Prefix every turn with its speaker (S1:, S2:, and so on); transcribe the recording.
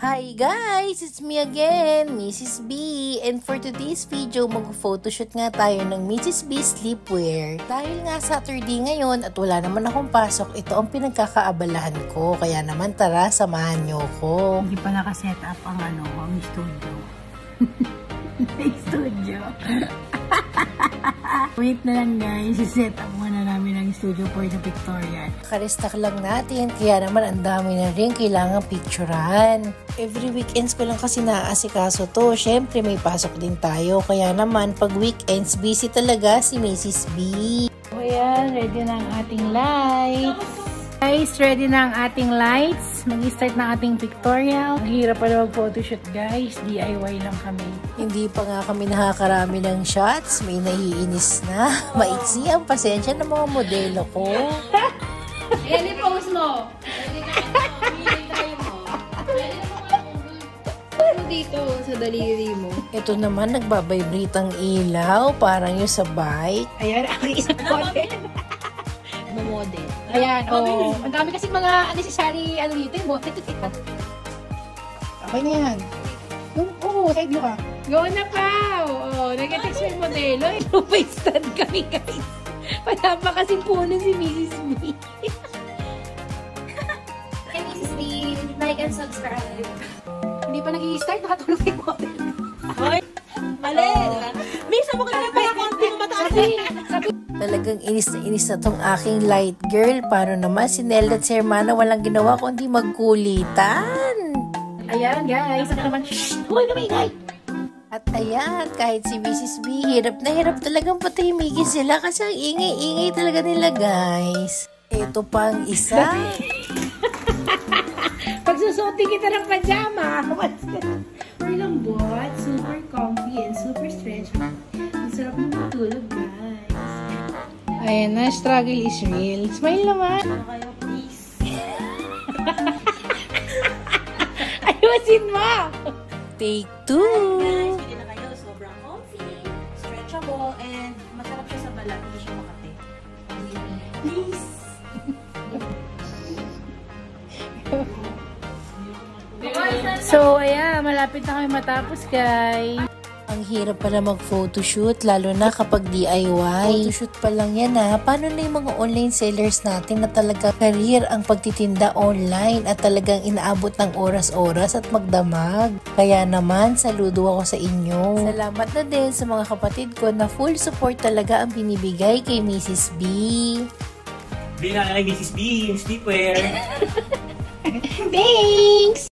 S1: Hi guys! It's me again, Mrs. B. And for today's video, mag-photoshoot nga tayo ng Mrs. B sleepwear. Dahil nga Saturday ngayon at wala naman akong pasok, ito ang pinagkakaabalahan ko. Kaya naman tara, samahan nyo ko.
S2: Hindi pa naka-set up ang ang studio. May studio. Wait na lang guys, i-set up muna namin ang studio for the pictorial.
S1: Karestak lang natin, kaya naman ang dami na rin kailangang picturean. Every weekends ko lang kasi naaasikaso to. Syempre may pasok din tayo, kaya naman pag weekends busy talaga si Mrs. B.
S2: So ayan, ready na ang ating lights. Guys, ready na ang ating lights. Mag-start na ating pictorial. Ang hirap pala mag-photoshoot guys. DIY lang kami.
S1: Hindi pa nga kami nakakarami ng shots. May naiinis na. Maiksi ang pasensya ng mga modelo ko.
S3: Ayan yung pose mo. Ano dito sa daliri mo?
S1: Ito naman, nagbabibrate ang ilaw. Parang yung sa bike.
S2: Ayan, ang isang model.
S3: Model.
S2: Ayan, oh. Ang dami kasi mga unnecessary dito. Yung model. Okay na yan. Oo, side mo ka. Go na pa! Oo, nag-text mo yung modelo. May stand kami guys. Wala pa kasing puno si Mrs. B.
S3: Hey Mrs. B, like and subscribe.
S2: Hindi pa nag-i-start, nakatulog yung model.
S3: Hoy! Mali! Misa mo kanina pa yung konting mataas.
S1: Talagang inis na tong aking light girl. Paano naman si Nella at si Hermana walang ginawa kundi magkulitan.
S2: Ayan guys, ako naman. Shhh! Huwag na maingay!
S1: At ayan, kahit si Mrs. B, hirap na hirap talagang patahimikin sila kasi ang ingay-ingay talaga nila guys. Ito pang isa.
S2: Pagsusuti kita ng pajama. Super lambot, super comfy, and super stretchy. Ang sarap ng matulog guys. Ayan na, struggle is real. Smile naman.
S3: Ano kayo, please?
S2: Ayusin mo!
S1: Take 2.
S3: Guys, hindi na kayo. Sobrang comfy, stretchable, and masarap siya sa balat. Hindi siya makate. Please!
S2: So, ayan, malapit na kami matapos guys.
S1: Ang hirap pala mag-photoshoot, lalo na kapag DIY. Photoshoot pa lang yan ha. Paano na yung mga online sellers natin na talaga career ang pagtitinda online at talagang inaabot ng oras-oras at magdamag. Kaya naman, saludo ako sa inyo. Salamat na din sa mga kapatid ko na full support talaga ang binibigay kay Mrs. B.
S4: Bili na kay Mrs. B, yung sleepwear.
S2: Thanks!